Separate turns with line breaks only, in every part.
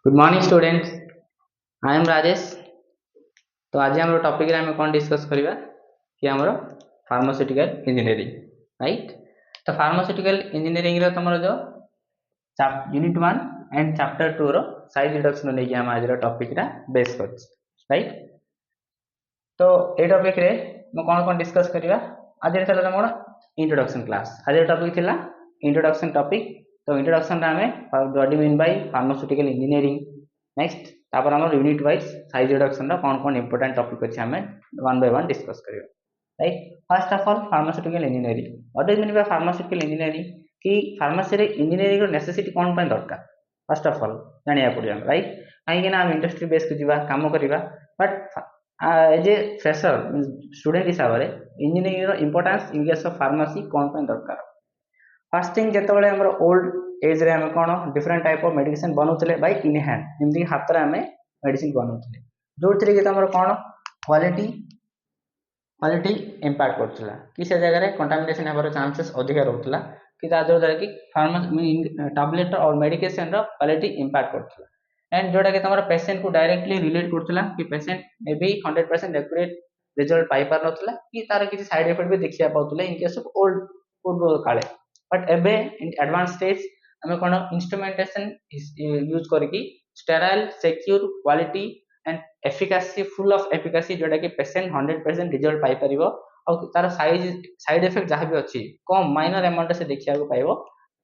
Good morning students. I am Rajesh. तो आज हम टॉपिक रे हम कौन डिस्कस करबा कि हमरो फार्मास्यूटिकल इंजीनियरिंग, राइट। तो फार्मास्यूटिकल इंजीनियरिंग रो तमरो जो यूनिट 1 एंड चैप्टर 2 रो साइज रिडक्शन नै हम आज रो टॉपिक रा बेस करछ, राइट। तो ए टॉपिक रे म कौन डिस्कस करबा आज रे चला हमर इंट्रोडक्शन क्लास। आज रो टॉपिक थिला इंट्रोडक्शन टॉपिक। तो इंट्रोडक्शन रा हमें what do mean bye pharmaceutical engineering. Next तापर हमर यूनिट वाइज साइज रिडक्शन रा कौन इंपोर्टेंट टॉपिक अछि हमें वन बाय वन डिस्कस करियो, right. First of all pharmaceutical engineering, what do mean bye pharmaceutical engineering कि फार्मेसी रे इंजीनियरिंग रो necessity कौन पय दरकार। फर्स्ट ऑफ ऑल जानिया पड़ियो, राइट। काहे ना हम इंडस्ट्री बेस को जीवा काम करिवा, but as a fresher student हिसाब रे इंजीनियरिंग रो importance in case of pharmacy कौन पय दरकार। फर्स्ट थिंग जेतबेले हमर ओल्ड एज रे हम कोन डिफरेंट टाइप ऑफ मेडिसिन बनउतले बाय इन हैंड, जेमति हाथ रे हमें मेडिसिन बनउतले जोथरे कि हमर कोन क्वालिटी क्वालिटी इंपैक्ट करथला कि से जगह रे कंटामिनेशन हेबार चांसेस अधिक रहथला कि ता जो कि फार्मेसी टैबलेट और मेडिकेशन रो क्वालिटी इंपैक्ट करथला एंड जोटा कि हमर पेशेंट को डायरेक्टली रिलेट करथला कि patient may be 100% accurate result पाई पार नथला कि तार किसी साइड इफेक्ट भी देखिया पाउतले इन केस ऑफ ओल्ड पूर्व काले। बट एबे इन एडवांस स्टेज हमें कोन इंस्ट्रूमेंटेशन यूज करके sterile secure quality and efficacy full of efficacy जोटा कि पेशेंट 100% रिजल्ट पाई परिबो और तार साइड इफेक्ट जहां भी अछि कम माइनर अमाउंट से देखिया को पाइबो।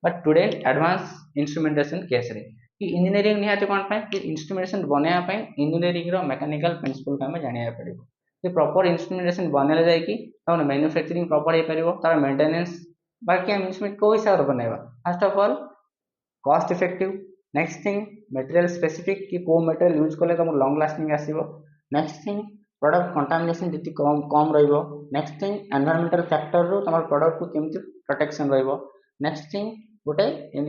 But today advance instrumentation case रे कि इंजीनियरिंग निहाते कोन पाए कि इंस्ट्रूमेंटेशन बनाया पाए इंजीनियरिंग रो मैकेनिकल प्रिंसिपल का हमें जानिया पड़िबो कि प्रॉपर इंस्ट्रूमेंटेशन बनेले जाय कि तार मैन्युफैक्चरिंग प्रॉपर हे परिबो, तार मेंटेनेंस बाकी हम इंस्ट्रूमेंट को हिसाब रे बनाइबा। First of all cost effective, next thing material specific कि को मटेरियल यूज करले तुम लॉन्ग लास्टिंग आसीबो, नेक्स्ट थिंग प्रोडक्ट कंटामिनेशन जति कम कम रहइबो, नेक्स्ट थिंग एनवायरमेंटल फैक्टर रो तुम प्रोडक्ट को केमति प्रोटेक्शन रहइबो, नेक्स्ट थिंग गोटे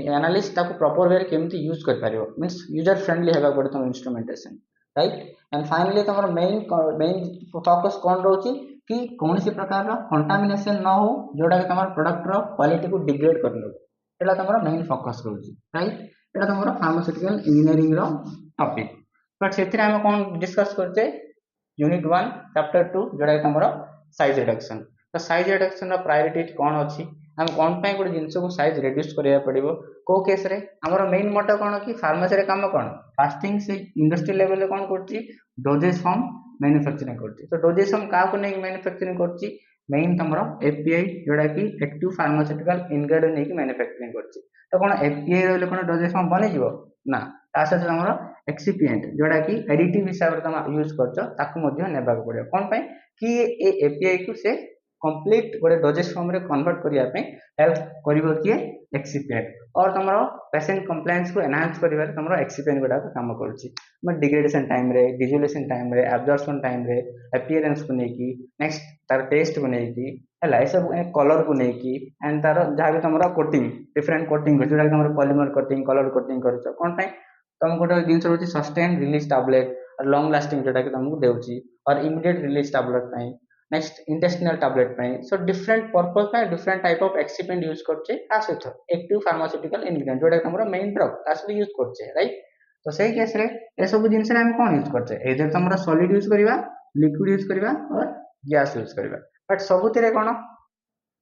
एनालिस्ट ताको प्रॉपर वे केमति यूज कर पारिबो मींस यूजर फ्रेंडली हेबा पड़े तुम इंस्ट्रूमेंटेशन, राइट। एंड फाइनली तुम मेन फोकस कोन रहउची कि कौन सी प्रकार रो कंटामिनेशन न हो जोडा कि तुम प्रोडक्ट रो क्वालिटी को डिग्रेड करनो, एला तुम मेन फोकस रहउची, राइट। एटा तुम फार्मास्यूटिकल इंजीनियरिंग रो टॉपिक। बट सेथिरे हम कोन डिस्कस करते यूनिट 1 चैप्टर 2 जोडा कि तुम साइज रिडक्शन। तो साइज रिडक्शन रो प्रायोरिटी कोन अछि, हम कोन पय गुड जिंस को साइज रिड्यूस करिया पड़िबो को केस रे हमर मेन मोटो कोन कि फार्मेसी रे काम कोन फर्स्ट थिंग से इंडस्ट्री लेवल रे कोन करछि डोजेज फॉर्म मैन्युफैक्चरिंग करछि। तो डोजेज फॉर्म का को नै मैन्युफैक्चरिंग करछि मेन तमरो एपीआई जोडा कि एक्टिव फार्मास्यूटिकल इंग्रेडिएंट नै कि मैन्युफैक्चरिंग करछि। तो कोन एपीआई रहले कोन डोजेज फॉर्म बनि जिवो ना, ता सहित तमरो एक्सिपिएंट जोडा कि एडिटिव हिसाब रे तम यूज करछो ताकू मध्ये नेबा को पड़ियो कोन पय कि ए एपीआई को से कंप्लीट गोटे डोजेज फॉर्म रे कन्वर्ट करिया पे हेल्प करिवो कि एक्सिपिएंट और तमरो पेशेंट कंप्लायंस को एनहांस करिवा तमरो एक्सिपिएंट गोडा काम करछि। म डिग्रेडेशन टाइम रे डिसोल्यूशन टाइम रे एब्जॉर्प्शन टाइम रे अपीयरेंस को नै कि नेक्स्ट तार टेस्ट को नै कि हला ए सब कलर को नै कि एंड तार जहा भी तमरो कोटिंग डिफरेंट कोटिंग जोडा तमरो पॉलीमर कोटिंग कलर कोटिंग करछो कोन पय तम गोटे जिंस रहउछि सस्टेन रिलीज टैबलेट और लॉन्ग लास्टिंग जोटा कि तुमको देउछि और इमीडिएट रिलीज टैबलेट पय नेक्स्ट इंटेस्टिनल टैबलेट पय। सो डिफरेंट पर्पस पे डिफरेंट टाइप ऑफ एक्सिपेंट यूज करछे आ सहित एक्टिव फार्मास्यूटिकल इंग्रेडिएंट जोटा हमरो मेन ड्रग आ सहित यूज करछे, राइट। तो सही केस रे ए सब जिंस रे हम कोन यूज करछे एदर हमरो सॉलिड यूज करबा लिक्विड यूज करबा और गैस यूज करबा। बट सबुतिरे कोन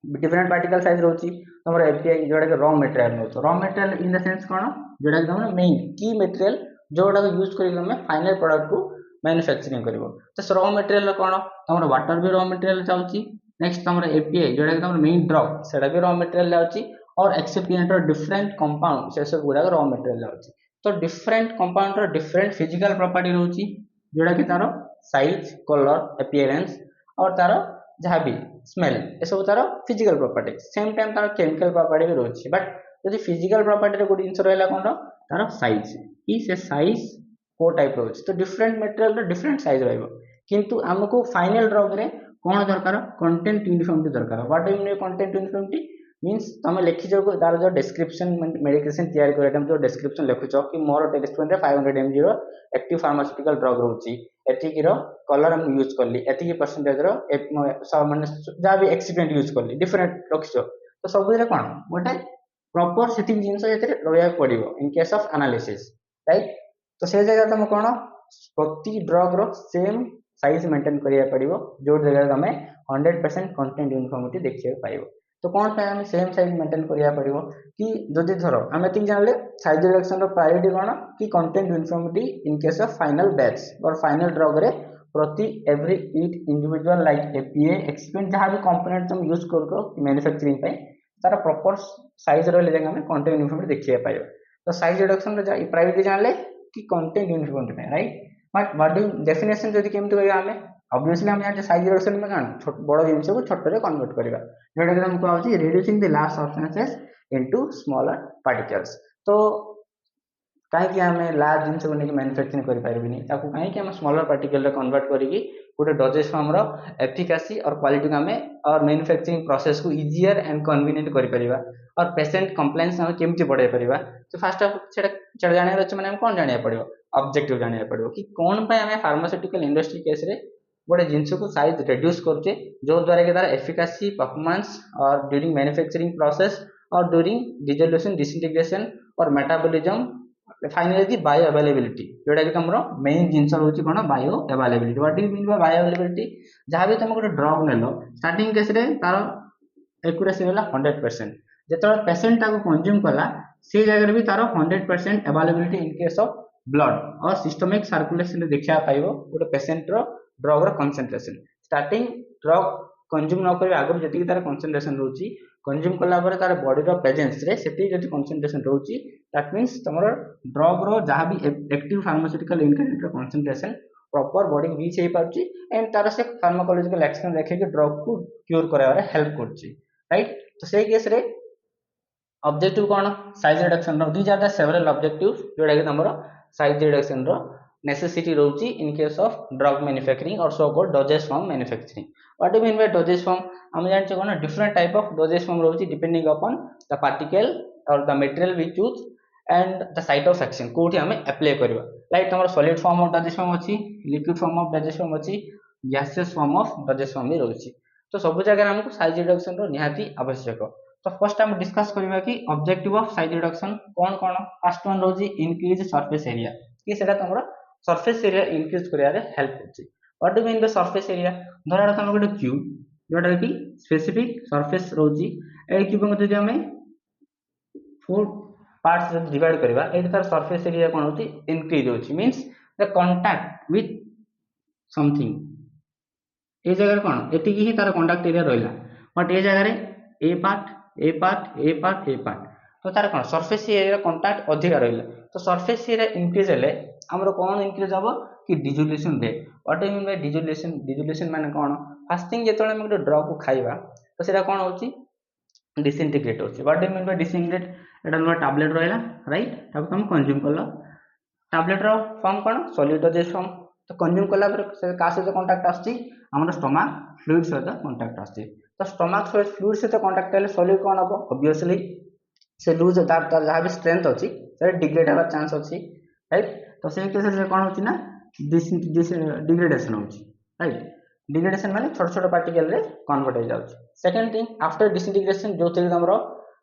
डिफरेंट पार्टिकल साइज रहउछि हमरो एपीआई जोटा कि रॉ मटेरियल रहउछि raw material in the sense कोन जोटा कि हमरो मेन की मटेरियल जोटा यूज करी हम फाइनल प्रोडक्ट को मैन्युफैक्चरिंग करिवो। तो रॉ मटेरियल कोन हमरो वाटर भी रॉ मटेरियल जाउछि, नेक्स्ट हमरो एपीआई जोटा कि हमरो मेन ड्रग सेटा भी रॉ मटेरियल जाउछि और एक्सिपिएंट और डिफरेंट कंपाउंड से सब गुडा रॉ मटेरियल जाउछि। तो डिफरेंट कंपाउंड और डिफरेंट फिजिकल प्रॉपर्टी रहउछि जोटा कि तारो साइज कलर अपीयरेंस और तारो जहा भी स्मेल ए सब तारो फिजिकल प्रॉपर्टी सेम टाइम तारो केमिकल प्रॉपर्टी भी रहउछि। बट यदि फिजिकल प्रॉपर्टी रे गुड जिंस रहला कोन तारो साइज ई से साइज को टाइप रहउछि। तो डिफरेंट मटेरियल रो डिफरेंट साइज रहइबो किंतु हमको फाइनल ड्रग रे कोन दरकार कंटेंट यूनिफॉर्मिटी दरकार। What do you mean content uniformity means तमे लिखि जो तार जो डिस्क्रिप्शन मेडिकेशन तैयार करे टाइम जो डिस्क्रिप्शन लिखुचो कि मोर टेलिस्पोन रे 500 mg रो एक्टिव फार्मास्यूटिकल ड्रग रहउछि एतिकी रो कलर हम यूज करली एतिकी परसेंटेज रो माने जा भी एक्सिपेंट यूज करली डिफरेंट रखिचो। तो सब रे कोन गोटे प्रॉपर सेटिंग जिंस एते रहया पड़िबो in case of analysis, right. तो से जगह तुम कौन प्रति ड्रग रो सेम साइज मेंटेन करिया पड़िबो जो जगह तुम 100% कंटेंट यूनिफॉर्मिटी देखिए पाइबो। तो कौन पे हमें सेम साइज मेंटेन करिया पड़िबो कि जदि धरो हम एतिक जानले साइज रिडक्शन रो प्रायोरिटी कौन कि content uniformity in case of final batch और फाइनल ड्रग रे प्रति every each individual like APA experiment जहां भी कंपोनेंट तुम यूज करो मैन्युफैक्चरिंग पे तार प्रॉपर साइज रहले जगह में कंटेंट यूनिफॉर्मिटी देखिए पाइबो। तो साइज रिडक्शन रो प्रायोरिटी जानले कि कंटेंट यूनिफॉर्मिटी पे right but what do definition जदि केमति कहबा हमें ऑब्वियसली हम यहाँ साइज रिडक्शन में कौन बड़ जिनस को छोट रे कन्वर्ट करबा जोटा कि हम कहउची reducing the large substances into smaller particles. तो कहीं आम लार्ज जिनस को लेकिन मैन्युफैक्चरिंग कर कहीं स्मॉलर पार्टिकल कन्वर्ट करके गोटे डोजेज फॉर्म रो एफिकासी और क्वालिटी को आम और मैन्युफैक्चरिंग प्रोसेस को इजियर एंड कन्वीनियंट कर और पेशेंट कंप्लेंट्स हम केमती बढ़ाई पारिबा। तो फास्ट से जाना अच्छे मैंने कौन जाना पड़ो ऑब्जेक्टिव जाना पड़ो कि कौन पे आम फार्मास्यूटिकल इंडस्ट्री केस रे गोटे जिनस को साइज रिड्यूस करचे जो द्वारा कि तार एफिकासी परफॉर्मेंस और ड्यूरिंग मैन्युफैक्चरिंग प्रोसेस और ड्यूरिंग डिसोल्यूशन डिसइंटीग्रेशन और metabolism finally the bio availability जोटा कि तुम मेन जिनस रोचे कौन bio availability what do mean bye bio availability जहाँ भी तुम गोटे ड्रग नेल स्टार्टिंग केस रे तार एक्यूरेसी रहा 100% जो पेसेंट कंज्यूम कला से जगह भी तार 100% availability in case of blood और सिस्टमिक सर्कुलेशन देखा पाइब गोटे patient drug concentration starting drug consume न कर आगे जी तार कंसंट्रेशन रोची कंज्यूम कला तार बॉडी प्रेजेंस रे से कंसंट्रेशन रोची दैट मीन्स तुम ड्रग रो जहाँ भी active pharmaceutical ingredient concentration proper body reach हो पार्टी एंड तार से फार्माकोलॉजिकल एक्शन देखे ड्रग को क्यूर करारे हेल्प कर राइट। तो से केस रे ऑब्जेक्टिव कौन size reduction these are the several objective जोटा कि तुम साइज रिडक्शन नेसेसिटी रोची in case of drug manufacturing और so called dosage form manufacturing. What do mean bye doses form हम जानते कौन different type of dosage form रोची depending upon the particle और the material we choose and the site of action कोठी हमें apply करबा like तुम solid form of dosage form अछि liquid form of dosage form अछि gaseous form of dosage form भी रोची। तो सब जगह हमको साइज रिडक्शन रो निहाती आवश्यक। तो फर्स्ट हम डिस्कस करबा कि ऑब्जेक्टिव ऑफ साइज रिडक्शन कौन कौन फर्स्ट वन रोजी इंक्रीज सरफेस एरिया कि सेटा तुमरा सरफेस एरिया इंक्रीज करिया रे हेल्प करछि। What do mean by surface area धरा तुम गोटे क्यूब जोटा कि स्पेसिफिक सरफेस रोजी ए क्यूब को जदि हमें 4 पार्ट्स जब डिवाइड करबा एटी तार सरफेस एरिया कोन होछि इंक्रीज होछि means the contact with something ए जगह कौन एति ही तार कांटेक्ट एरिया रहला बट ए जगह रे ए पार्ट ए पार्ट ए पार्ट ए पार्ट तो तार कौन सरफेस एरिया कांटेक्ट अधिक रहला। तो सरफेस एरिया इंक्रीज हेले हमरो कौन इंक्रीज हबो कि dissolution rate. What do mean bye dissolution dissolution माने कौन फर्स्ट थिंग जेतले हम गोटे ड्रग को खाइबा तो सेटा कौन होछि डिसइंटीग्रेट होछि। What do mean by disintegrate एटा हमर टैबलेट रहला राइट ताको हम कंज्यूम करला टैबलेट रो फॉर्म कौन सॉलिड डोजेज फॉर्म। तो कंज्यूम कला पर का सहित कांटेक्ट आछि हमर स्टमक फ्लूइड सहित कांटेक्ट आछि। तो स्टमक सहित फ्लूइड सहित कांटेक्ट हेले सॉलिड कौन हबो ऑब्वियसली से लूज तार जहाँ भी स्ट्रेंथ अच्छी से डिग्रेड होगा चांस अच्छी राइट। तो से केस रे कौन होची ना डिग्रेडेशन होची राइट डिग्रेडेशन माने छोट छोट पार्टिकल रे कन्वर्ट हो जाउची। सेकंड थिंग आफ्टर डिसइंटीग्रेशन जो थे हमरो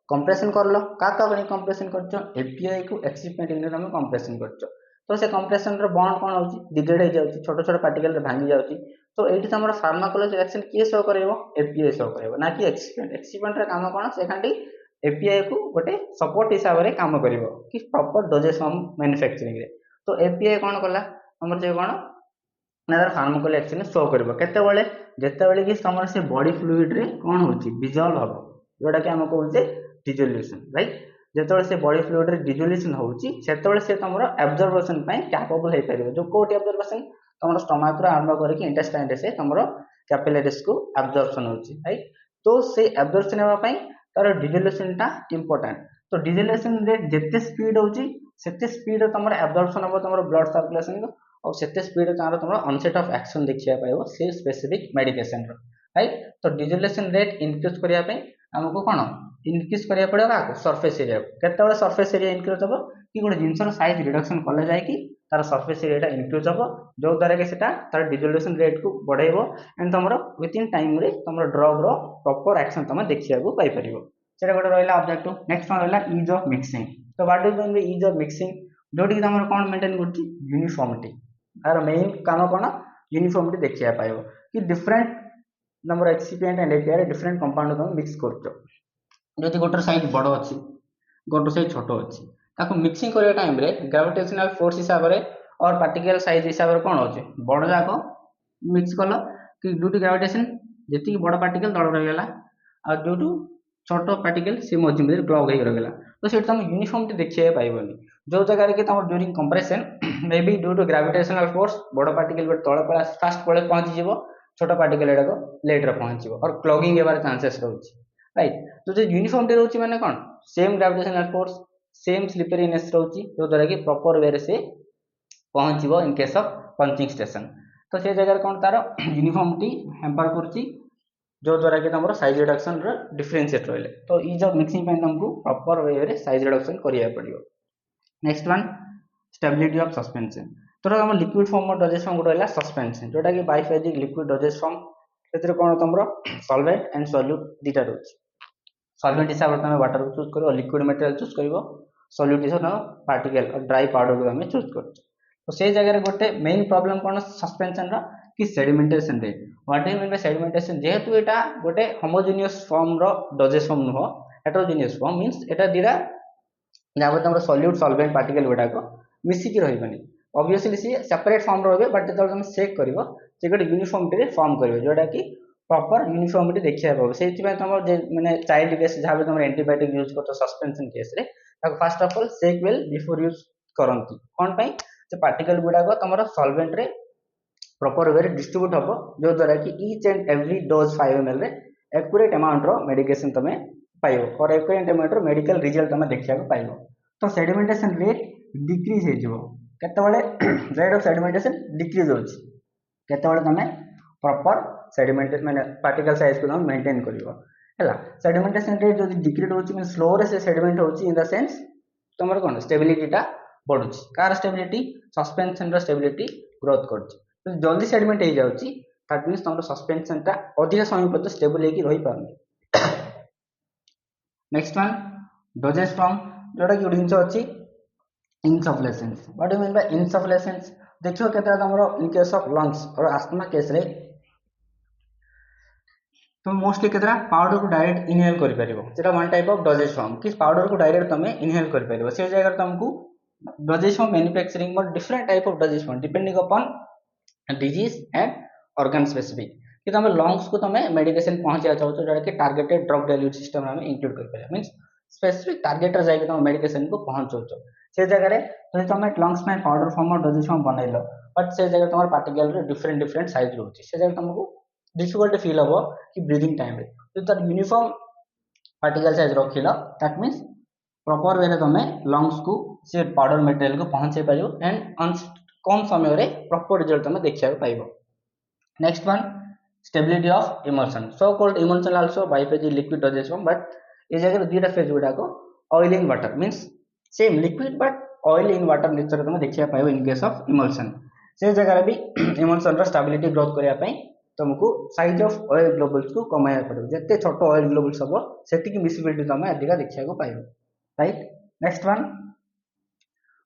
कंप्रेशन करलो का तो बनी कंप्रेशन करछो एपीआई को एक्सिपिएंट इन हम कंप्रेशन करछो। तो से कंप्रेशन रो बॉन्ड कौन होची डिग्रेड हो जाउची छोट छोट पार्टिकल रे भांगी जाउची। तो एठी हमरो फार्माकोलॉजिकल एक्शन किए शो करेबो एपीआई शो करेबो ना कि एक्सिपिएंट एक्सिपिएंट रे काम कौन से खांटी एपीआई को गोटे सपोर्ट हिसाब रे काम करिवो कि प्रॉपर डोजेज फॉर्म मैन्युफैक्चरिंग रे। तो एपीआई कौन कला हमर जे कौन ना फार्माकोलॉजिकल एक्शन शो करिवो केतेबेले जेतेबेले कि हमर से बॉडी फ्लूइड रे कौन होची डिसॉल्व हबो जोटा कि हम कहूचे डिसोल्यूशन राइट। जेतेबेले से बॉडी फ्लूइड रे डिसोल्यूशन होची सेतेबेले से हमर एब्जॉर्प्शन पय कैपेबल हे परिवो जो कोटी एब्जॉर्प्शन हमर स्टमक रो आरंभ करके इंटेस्टाइन रे से हमर कैपिलरीज को एब्जॉर्प्शन होची राइट। तो से एब्जॉर्प्शन हेबा पय तार डिसोल्यूशन टा इंपोर्टेंट। तो डिसोल्यूशन रेट जेते स्पीड होची सेते स्पीड तमर एब्जॉर्प्शन हो तमर ब्लड सर्कुलेशन और सेते स्पीड तार तमर ऑनसेट ऑफ एक्शन देखिया पाइबो से स्पेसिफिक मेडिकेशन रो राइट। तो डिसोल्यूशन रेट इंक्रीज करिया पे हमको कोन इंक्रीज करिया पड़ेगा सरफेस एरिया केतेबेले सरफेस एरिया इंक्रीज हो कि गोटे जिनस रो साइज रिडक्शन कले जाय कि तार सरफेस एरिया टा इंक्रीज हो जो द्वारा कि सेटा तार डिसोल्यूशन रेट को बढ़ाइबो एंड तमरो विथ इन टाइम रे तमरो ड्रग रो प्रॉपर एक्शन तमे देखिया को पाई परिबो। सेटा गोटे रहला ऑब्जेक्टिव। नेक्स्ट वन रहला ईज ऑफ मिक्सिंग। तो what do mean by ease of mixing जोटी कि तुम कौन मेंटेन कर यूनिफॉर्मिटी तार मेन काम कौन यूनिफॉर्मिटी देखिया पाइबो कि different number excipient and API different compound तुम मिक्स करछो जदि गोटर साइज बड़ अच्छी गोटर साइज छोट अच्छी ताको मिक्सिंग करने टाइम रे ग्रेविटेशनल फोर्स हिसाब रे और पार्टिकल साइज हिसाब रे कौन अच्छे बड़ जाक मिक्स कल कि ड्यू टू ग्रेविटेशन जी बड़ पार्टिकल तल रहीगला आ ड्यू टू छोट पार्टिकल सी मझी मझे प्लग हो रहीगला तो सीट तुम यूनिफॉर्मिटी देखिए पाइबनी जो जगह कि तुम during compression may be due to gravitational force बड़ पार्टिकल गोटे तले पड़ा फास्ट पड़े पहुंची छोट पार्टिकल एडाक लेट्रे पहुंच और क्लगिंग होबार चांसेस रोचे राइट तो जो यूनिफॉर्मिटी रोचे माने कौन सेम ग्रेविटेशनल फोर्स सेम स्लिपरीनेस रोचे जो द्वारा कि प्रॉपर वे से पहुंच इन केस ऑफ पंचिंग स्टेशन तो से जगह कौन तार यूनिफॉर्मिटी हेम्पर कर जो द्वारा कि तुम साइज रिडक्शन डिफरेंशिएट रही तो इज ऑफ मिक्सिंग तुमको प्रॉपर वे साइज रिडक्शन करिया पड़ियो next one stability of suspension तो तुम लिक्विड फॉर्म और डोजेज फॉर्म गोटे है सस्पेंशन जोटा कि बाइफेजिक लिक्विड डोजेज फॉर्म से कौन तुम सॉल्वेंट एंड सॉल्यूट दीटा रोचे सॉल्वेंट हिसाब से तुम वाटर को चूज कर लिक्विड मटेरियल चूज कर सॉल्यूट हिसाब से पार्टिकल और ड्राई पाउडर को तुम चूज कर तो से जगह गोटे मेन प्रॉब्लम कौन सस्पेंशन कि sedimentation rate what do mean by sedimentation जेहेतु एटा गोटे होमोजेनियस फॉर्म रो डोजेज फॉर्म नुह हेटेरोजेनियस फॉर्म मींस एटा दीरा जहाँ तुम सॉल्यूट सॉल्वेंट पार्टिकल गुड़ाक मिसिकी रही ऑब्वियसली सी सेपरेट फॉर्म रे बट जो तुम चेक कर गोटे यूनिफॉर्मिटी फॉर्म कर जोटा कि प्रॉपर यूनिफॉर्मिटी देखिए पाब से तुम मैंने चाइल्ड केस जहाँ भी तुम एंटीबायोटिक यूज कर suspension case first of all check well before use करती कौन पाई पार्टिकल गुड़ाक तुम सॉल्वेंट रे प्रॉपर वे डिस्ट्रीब्यूट हम जो द्वारा कि each and every dose 5 ml रे एक्यूरेट अमाउंट रो मेडिकेशन तुम पाइबो और एक्यूरेट अमाउंट रो मेडिकल रिजल्ट तुम देखा पाइबो तो सेडिमेंटेशन रेट डिक्रीज हो केतबेले रेट ऑफ सेडिमेंटेशन डिक्रीज होची केतबेले तुम प्रॉपर सेडिमेंट माने पार्टिकल साइज को तुम मेंटेन करिवो हैला सेडिमेंटेशन रेट जो डिक्रीज होची मीन स्लो रे से सेडिमेंट होची इन द सेंस तुमर कोन स्टेबिलिटी टा बढ़ुची कार स्टेबिलिटी सस्पेंशन रो स्टेबिलिटी ग्रोथ करची तो जल्दी सेडिमेंट हो जाउची दैट मींस तुमर सस्पेंशन टा अधिक समय पर्यंत स्टेबल हेकी रही पारनी नेक्स्ट वन डोजेज फॉर्म जोटा कि जिन अच्छी insufflations what do mean by insufflations देखियो केते तुमरो इन केस ऑफ लंग्स और आस्थमा केस रे तुम मोस्टली केतरा पाउडर को डायरेक्ट इनहेल कर परिबो जेटा one type of dosage form कि पाउडर को डायरेक्ट तुम इनहेल कर परिबो से जगह तुमको डोजेज फॉर्म मैन्युफैक्चरिंग में different type of dosage form depending upon disease and organ specific कि तुम लंग्स को तुम मेडिकेशन पहुंचा चाहो जोटा कि टारगेटेड ड्रग डेलीवरी सिस्टम में इंक्लूड कर परिबो मींस स्पेसिफिक टारगेटर जाके तुम मेडिकेशन को पहुंचाओ से जगह रे तुम लंग्स में पाउडर फॉर्म और डोजेज फॉर्म बनैलो बट से जगह तुम पार्टिकल रे डिफरेंट डिफरेंट साइज रोची से जगह तुमको डिफिकल्ट फील हो कि ब्रीदिंग टाइम रे तो तार यूनिफॉर्म पार्टिकल साइज रखिलो दैट मींस प्रॉपर वे तुम लंग्स को से पाउडर मटेरियल को पहुंचे पाइबो एंड कम समय रे प्रॉपर रिजल्ट तुम देखिया पाइबो next one stability of emulsion so called emulsion also biphasic liquid dosage form but ये जगह दुईटा फेज गुड़ाक oil in water means same liquid but oil in water nature तुम देखिया पाइबो इन केस ऑफ इमल्शन से जगह भी इमल्शन रो स्टेबिलिटी ग्रोथ करिया पई तुमको साइज ऑफ ऑयल ग्लोबुल्स को कमाया पड़ो जते छोट ऑयल ग्लोबुल्स हबो सेति की विजिबिलिटी तुम अधिक देखिया को पाइबो right next one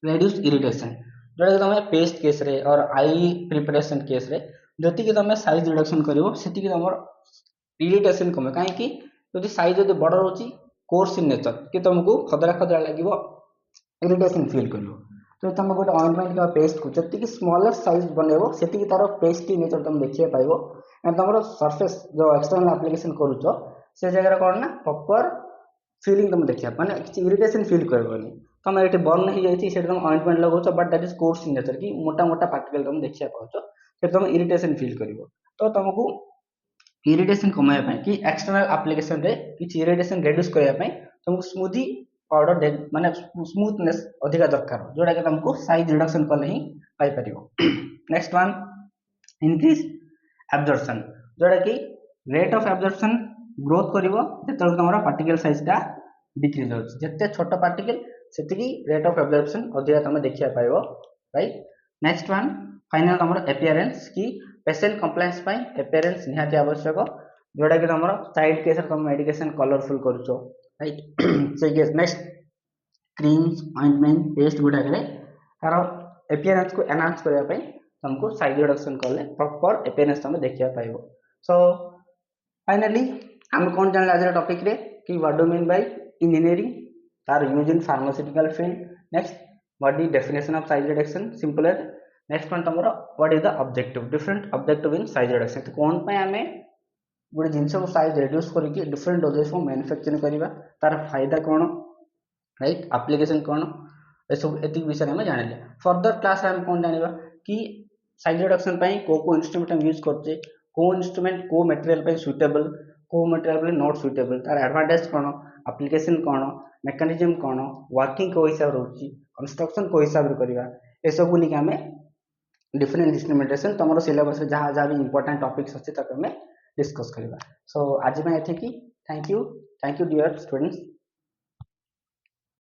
reduce irritation जोटा तुम पेस्ट केस रे और आई प्रिपरेशन केस रे जति कि तुम साइज रिडक्शन करिवो सेति कि तुम इरिटेशन कमे काहे कि यदि साइज यदि बड़ रोची कोर्स इन नेचर कि तुमको खदरा खदरा लागिवो इरिटेशन फील करिवो तो तुम गोटे ऑइंटमेंट का पेस्ट को जति कि स्मॉलेस्ट साइज बनेबो सेति कि तार पेस्टी नेचर तुम देखिए पाइबो एंड तुम सरफेस जो एक्सटर्नल एप्लीकेशन करूचो से जगह कोन ना प्रॉपर फीलिंग तुम देखिया माने किछि इरिटेशन फील करबोनी तुम एठी बर्न हो जाईछि से तुम ऑइंटमेंट लगाउछो but that is coarse in nature कि मोटा मोटा पार्टिकल तुम देखिया पाउछो से तुम इरिटेशन फील करिवो तो तुमको इरिटेशन कमाया पाए कि एक्सटर्नल एप्लीकेशन रे किछि इरिटेशन रिड्यूस करिया पाए तुमको स्मूदी पाउडर माने स्मूथनेस अधिका दरकार जोटा कि तुमको साइज रिडक्शन करले ही पाई परिवो नेक्स्ट वन इंक्रीज एब्जॉर्प्शन जोटा कि रेट ऑफ एब्जॉर्प्शन ग्रोथ करिवो जेतल तमरा पार्टिकल साइज टा डिक्रीज होछ जते छोट पार्टिकल सेतिकी रेट ऑफ एब्जॉर्प्शन अधिका तमे देखिया पाइबो राइट नेक्स्ट वन फाइनल तमरा अपीयरेंस की पेशेंट कंप्लायंस पाई अपीयरेंस निहाती आवश्यक जोटा कि तमरा साइड केस तुम मेडिकेशन कलरफुल करूछो राइट से case next creams ointment paste गुडा करे
तार एपियरेंस को एनहांस करने पे तुमको साइज रिडक्शन कले प्रॉपर एपियरेंस तुम देखिया पाइबो। सो फाइनली हम कौन जान आज टॉपिक रे कि what do mean by engineering तार use in pharmaceutical field. Next what is definition of size reduction simple. Next one तुमरो what is the objective different objective in size reduction. तो कौन पे हमें गोटे जिनस को साइज रिड्यूस करके डिफरेंट डोजेज को मैन्युफैक्चरिंग करवा तार फायदा कौन राइट एप्लीकेशन कौन ए सब एतिक विषय में जानिले। फर्दर क्लास हम कौन जानिबा कि साइज रिडक्शन पई को इंस्ट्रूमेंट हम यूज करछे को इंस्ट्रूमेंट को मटेरियल पे सुटेबल को मटेरियल पे नॉट सुटेबल तार एडवांटेज कौन एप्लीकेशन कौन मेकानिज्म कौन वर्किंग को हिसाब रहउची कंस्ट्रक्शन को हिसाब रे करबा ए सब नि हमें डिफरेंट इंस्ट्रूमेंटेशन तमरो सिलेबस रे जहां जहां भी इंपोर्टेंट टॉपिक्स अछि तक हमें डिस्कस करबा। सो आज मैं एथिकी थैंक यू डियर स्टूडेंट्स।